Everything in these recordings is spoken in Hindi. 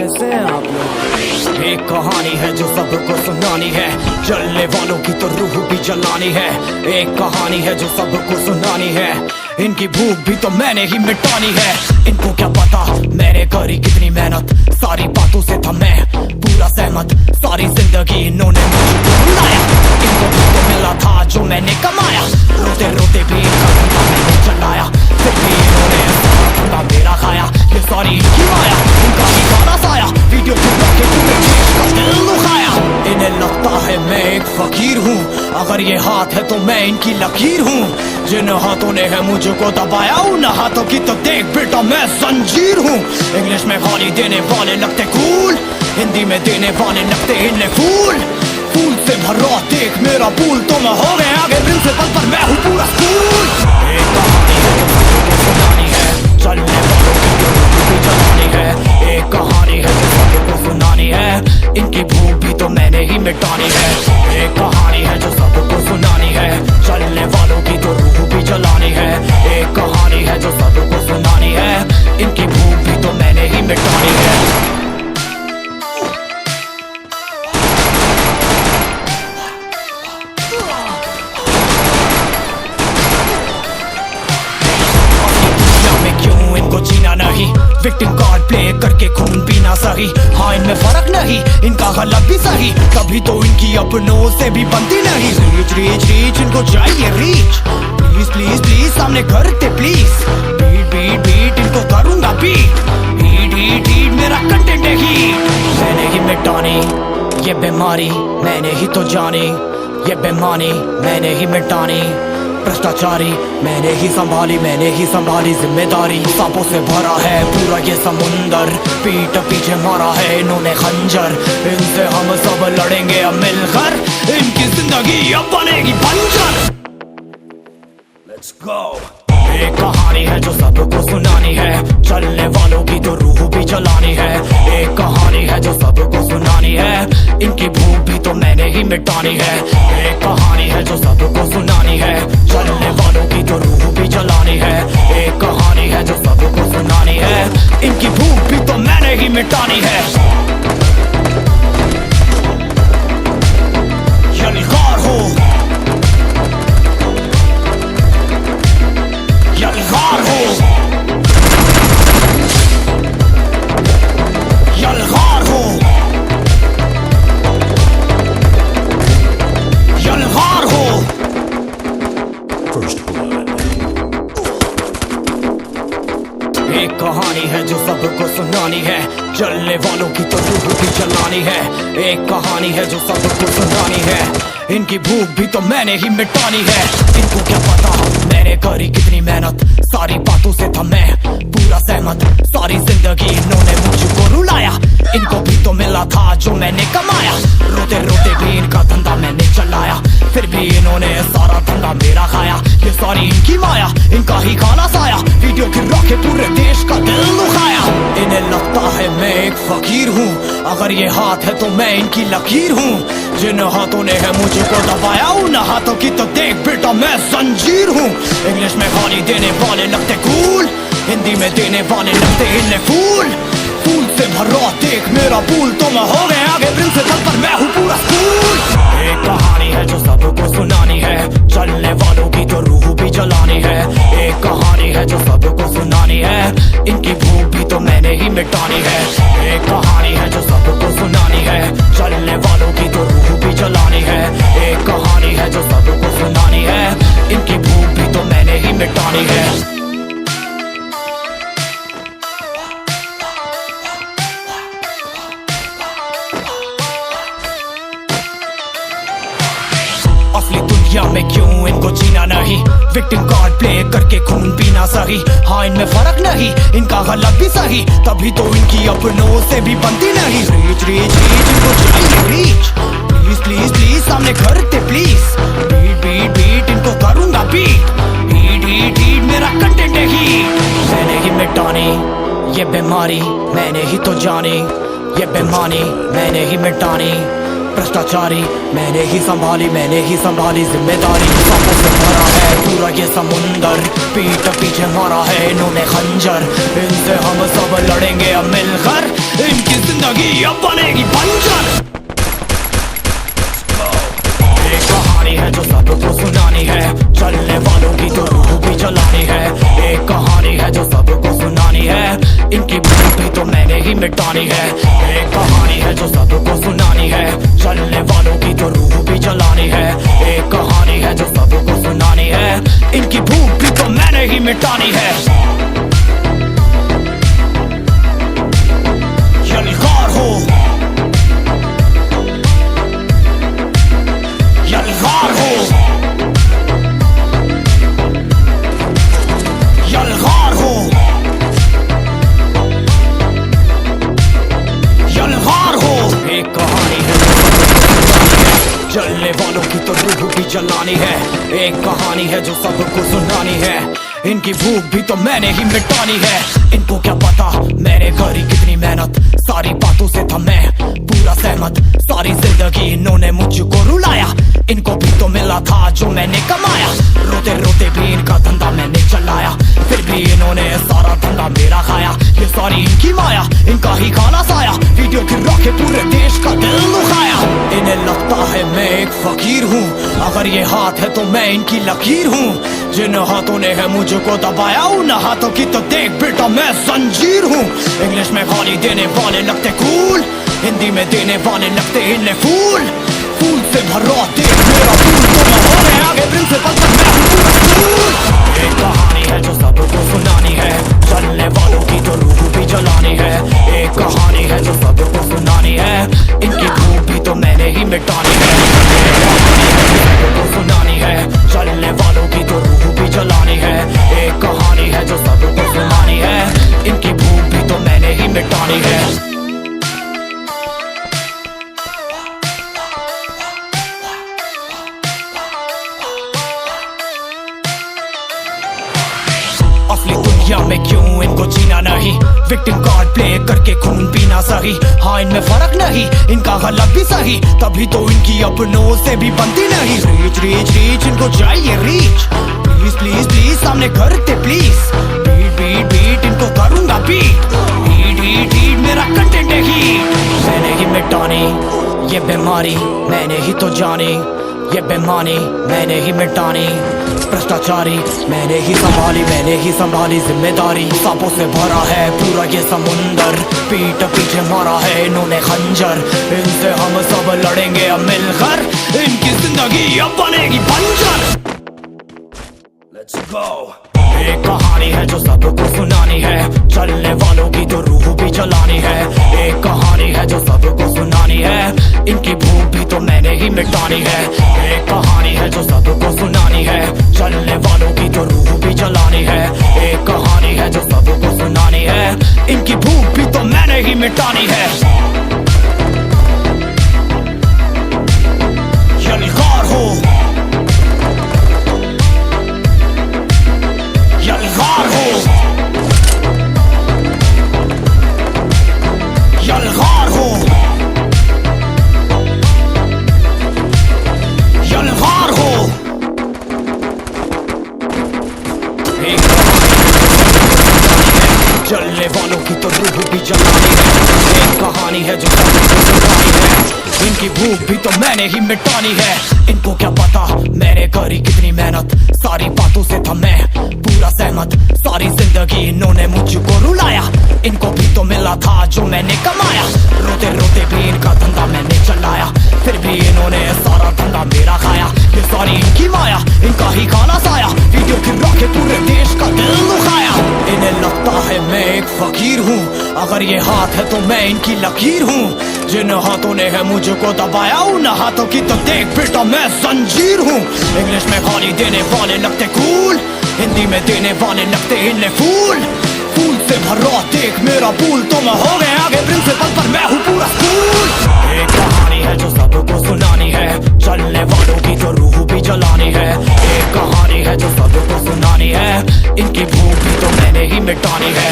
कैसे हैं आप लोग? एक कहानी है जो सबको सुनानी है, जलने वालों की तो रूह भी जलानी है। एक कहानी है जो सबको सुनानी है, इनकी भूख भी तो मैंने ही मिटानी है। इनको क्या पता मैंने करी कितनी मेहनत, सारी बातों से था मैं पूरा सहमत। सारी जिंदगी इन्होंने मुझको रुलाया, इनको भी तो मिला था जो मैंने कमाया। रोते रोते भी इनका धंधा मैंने चलाया, फिर भी इन्होंने सारा धंधा मेरा खाया। ये सारी इनकी माया, इनका ही गाना साया, वीडियो के पूरे देश का दिल दुखाया। इन्हें लगता है मैं एक फकीर हूँ, अगर ये हाथ है तो मैं इनकी लकीर हूँ। जिन हाथों ने है मुझको दबाया, उन हाथों की तो देख बेटा मैं जंजीर हूँ। इंग्लिश में गाली देने वाले लगते कूल, हिंदी में देने वाले लगते इन्हें फूल। फूल से भरा देख मेरा पूल, तो मैं हो गया आगे प्रिंसिपल पर मैं हूँ पूरा स्कूल। एक कहानी है जो सबको सुनानी है, चलने वालों की तो रूह भी जलानी है। एक कहानी है जो सबको सुनानी है, इनकी भूख भी तो मैंने ही मिटानी है। एक कहानी है जो सबको सुनानी है, चलने वालों की तो रूह भी जलानी है। एक कहानी है जो सबको सुनानी है, इनकी भूख भी तो मैंने ही मिटानी है। विक्टिम कार्ड प्ले करके खून पीना सही, हाँ इनमें फर्क नहीं, इनका गलत भी सही। तभी तो इनकी अपनों से भी बनती नहीं। रीच रीच रीच इनको चाहिए रीच, प्लीज प्लीज प्लीज सामने करते प्लीज। बीट बीट बीट इनको करूंगा बीट, हीट हीट हीट मेरा कंटेंट है हीट। मैंने ही मिटानी ये बीमारी, मैंने ही तो जानी ये बेमानी, मैंने ही मिटानी भ्रष्टाचारी। मैंने ही संभाली जिम्मेदारी। सांपों से भरा है पूरा ये समुंदर, पीठ पीछे मारा है इन्होंने खंजर। इनसे हम सब लड़ेंगे अब मिलकर, इनकी जिंदगी अब बनेगी बंजर। Let's go। एक कहानी है जो सबको सुनानी है, चलने वालों की तो रूह भी जलानी है। एक कहानी है जो सबको सुनानी है, इनकी भूख भी तो मैंने ही मिटानी है। एक कहानी है जो सबको सुनानी है, चलने वालों की तो रूह भी जलानी है। एक कहानी है जो सबको सुनानी है, इनकी भूख भी तो मैंने ही मिटानी है। यलगार हो, यलगार हो, यलगार हो, यलगार हो। एक कहानी है जो सबको सुनानी है, जलने वालों की तो रूह भी जलानी है। एक कहानी है जो सबको सुनानी है, इनकी भूख भी तो मैंने ही मिटानी है। इनको क्या पता मैंने करी कितनी मेहनत, सारी बातों से था मैं पूरा सहमत। सारी जिंदगी इन्होंने मुझको रुलाया, इनको भी तो मिला था जो मैंने कमाया। रोते रोते भी इनका धंधा मैंने चलाया, फिर भी इन्होंने सारा धंधा मेरा खाया। ये सारी इनकी माया, इनका ही गाना साया, वीडियो गिरा के पूरे देश का दिल दुखाया। इन्हें लगता है मैं एक फकीर हूँ, अगर ये हाथ है तो मैं इनकी लकीर हूँ। जिन हाथों ने है मुझको दबाया, उन हाथों की तो देख बेटा मैं जंजीर हूँ। इंग्लिश में गाली देने वाले लगते कूल, हिंदी में देने वाले लगते इन्हें फूल। फूल से भरा देख मेरा पूल, तो मैं हो गया आगे प्रिंसिपल पर मैं हूँ पूरा स्कूल। एक कहानी है जो सबको सुनानी है, चलने वालों की तो रूह भी जलानी है। एक कहानी है जो सबको सुनानी है, इनकी भूख भी तो मैंने ही मिटानी है। एक कहानी है जो सबको सुनानी है, चलने वालों की तो रूह भी जलानी है। एक कहानी है जो सबको सुनानी है, इनकी भूख भी तो मैंने ही मिटानी है। असली दुनिया में क्यों इनको जीना नहीं, विक्टिम कार्ड प्ले करके खून पीना सही, हाँ इनमें फर्क नहीं, इनका गलत भी सही। तभी तो इनकी अपनों से भी बनती नहीं। रीच रीच रीच इनको चाहिए रीच, प्लीज प्लीज प्लीज सामने करते प्लीज। बीट बीट बीट इनको करूंगा बीट, हीट हीट हीट मेरा कंटेंट है हीट। मैंने ही मिटानी ये बीमारी, मैंने ही तो जानी ये बेमानी, मैंने ही मिटानी भ्रष्टाचारी मैंने ही संभाली जिम्मेदारी। सांपों से भरा है पूरा ये समुंदर, पीठ पीछे मारा है इन्होंने खंजर। इनसे हम सब लड़ेंगे अब मिलकर, इनकी जिंदगी अब बनेगी बंजर। एक कहानी है जो सबको सुनानी है, चलने वालों की तो रूह भी जलानी है। एक कहानी है जो सबको सुनानी है, इनकी भूख भी तो मैंने ही मिटानी है। एक कहानी है जो सबको सुनानी है, चलने वालों की तो रूह भी जलानी है। एक कहानी है जो सबको सुनानी है, इनकी भूख भी तो मैंने ही मिटानी है। यलगार हो, यलगार हो, यलगार हो, यलगार हो। एक कहानी है जलने वालों की तो रूह भी जलानी है। एक कहानी है जो सबको सुनानी है, इनकी भूख भी तो मैंने ही मिटानी है। इनको क्या पता मैंने करी कितनी मेहनत, सारी बातों से था मैं पूरा सहमत। सारी जिंदगी इन्होंने मुझको रुलाया, इनको भी तो मिला था जो मैंने कमाया। रोते रोते भी इनका धंधा मैंने चलाया, फिर भी इन्होंने सारा धंधा मेरा खाया। ये सारी इनकी माया, इनका ही खाना साया, वीडियो गिरा के पूरे देश का दिल दुखाया। इन्हें लगता है मैं एक फकीर हूँ, अगर ये हाथ है तो मैं इनकी लकीर हूँ। जिन हाथों ने है मुझको दबाया, उन हाथों की तो देख बेटा मैं जंजीर हूँ। इंग्लिश में गाली देने वाले लगते कूल, हिंदी में देने वाले लगते इन्हें फूल। फूल से भरा देख मेरा फूल, तो मैं होने आगे प्रिंसिपल तक मैं हूँ पूरा स्कूल। एक कहानी है जो सबको सुनानी है, चलने वालों की तो रूह भी जलानी है। एक कहानी है जो सबको सुनानी है, इनकी भूख भी तो मैंने ही मिटानी है। एक कहानी है जो सबको सुनानी है, चलने वालों की तो रूह भी जलानी है। एक कहानी है जो सबको सुनानी है, इनकी भूख भी तो मैंने ही मिटानी है। असली दुनिया में क्यों इनको जीना नहीं, विक्टिम कार्ड प्ले करके खून पीना सही। हाँ इनमें फर्क नहीं, इनका गलत भी सही, तभी तो इनकी अपनों से भी बनती नहीं। रीच रीच रीच इनको चाहिए रीच, प्लीज प्लीज प्लीज सामने करते प्लीज। बीट बीट बीट इनको करूंगा बीट, हीट हीट हीट मेरा कंटेंट है हीट। मैंने ही मिटानी ये बीमारी, मैंने ही तो जानी ये बेमानी, मैंने ही मिटानी। भ्रष्टाचारी मैंने ही संभाली जिम्मेदारी। सांपों से भरा है पूरा ये समुंदर, पीठ पीछे मारा है इन्होंने खंजर। इनसे हम सब लड़ेंगे अब मिलकर, इनकी जिंदगी अब बनेगी बंजर। Let's go। एक कहानी है जो सबको सुनानी है, चलने वालों की तो रूह भी जलानी है। एक कहानी है जो सबको सुनानी है, इनकी भूख भी तो मैंने ही मिटानी है। एक कहानी है जो सबको सुनानी है, चलने वालों की तो रूह भी जलानी है। एक कहानी है जो सबको सुनानी है, इनकी भूख भी तो मैंने ही मिटानी है। यलगार हो, यलगार हो, यलगार हो, यलगार हो। एक जलने वालों की तो रूह भी जलानी है। एक कहानी है जो सबको सुनानी है, इनकी भूख भी तो मैंने ही मिटानी है। इनको क्या पता मैंने करी कितनी मेहनत, सारी बातों से था मैं पूरा सहमत। सारी जिंदगी इन्होंने मुझको रुलाया, इनको भी तो मिला था जो मैंने कमाया। रोते रोते भी इनका धंधा मैंने चलाया, फिर भी इन्होंने सारा धंधा मेरा खाया। ये सारी इनकी माया, इनका ही खाना साया, वीडियो गिरा के पूरे देश का दिल दुखाया। इन्हें लगता है मैं एक फकीर हूँ, अगर ये हाथ है तो मैं इनकी लकीर हूँ। जिन हाथों ने है मुझको दबाया, उन हाथों की तो देख बेटा मैं जंजीर हूँ। इंग्लिश में गाली देने वाले लगते कूल, हिंदी में देने वाले लगते इन्हें फूल। फूल से भरा देख मेरा पूल, तो मैं हो गए आगे प्रिंसिपल पर मैं हूँ पूरा स्कूल। एक कहानी है जो सबको सुनानी है, चलने वालों की तो रूह भी जलानी है। एक कहानी है जो सबको सुनानी है, इनकी भूख भी तो मैंने ही मिटानी है।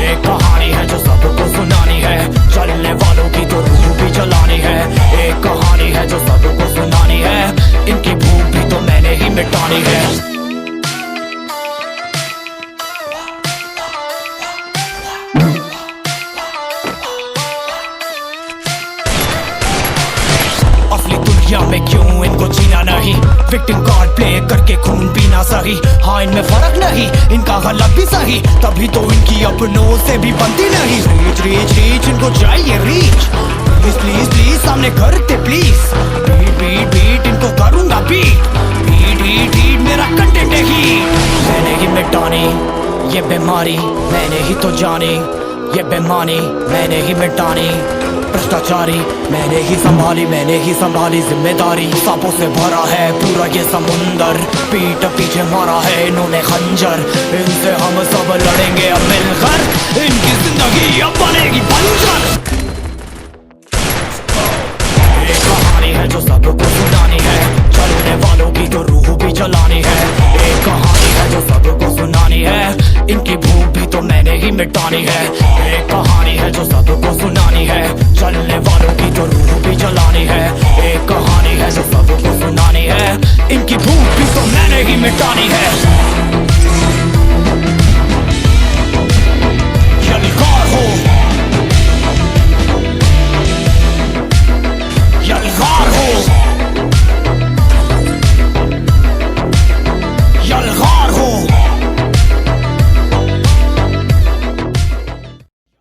एक कहानी है जो सबको सुनानी है, चलने वालों की तो रूह भी जलानी है। एक कहानी है है जो सबको सुनानी है, इनकी भूख भी तो मैंने ही मिटानी है। असली दुनिया में क्यों इनको जीना नहीं, विक्टिम कार्ड प्ले करके खून पीना सही। हाँ इनमें फर्क नहीं, इनका गलत भी सही, तभी तो इनकी अपनों से भी बनती नहीं। रीच रीच रीच इनको चाहिए रीच, प्लीज प्लीज प्लीज सामने करते प्लीज। बीट बीट बीट इनको करूंगा बीट, बीट बीट बीट मेरा कंटेंट है ही। मैंने ही मिटानी ये बीमारी, मैंने ही तो जानी ये बेमानी, मैंने ही मिटानी भ्रष्टाचारी, मैंने ही संभाली जिम्मेदारी। सांपों से भरा है पूरा ये समुंदर, पीठ पीछे मारा है इन्होंने खंजर। इनसे हम सब लड़ेंगे अब मिलकर, इनकी जिंदगी अब बनेगी बंजर। एक कहानी है जो सबको सुनानी है, चलने वालों की तो रूह भी जलानी है। एक कहानी है जो सबको सुनानी है, इनकी भूख भी तो मैंने ही मिटानी है। एक कहानी है जो सबको सुनानी है, चलने वालों की तो रूह भी जलानी है। एक कहानी है जो सबको सुनानी है, इनकी भूख भी तो मैंने ही मिटानी है।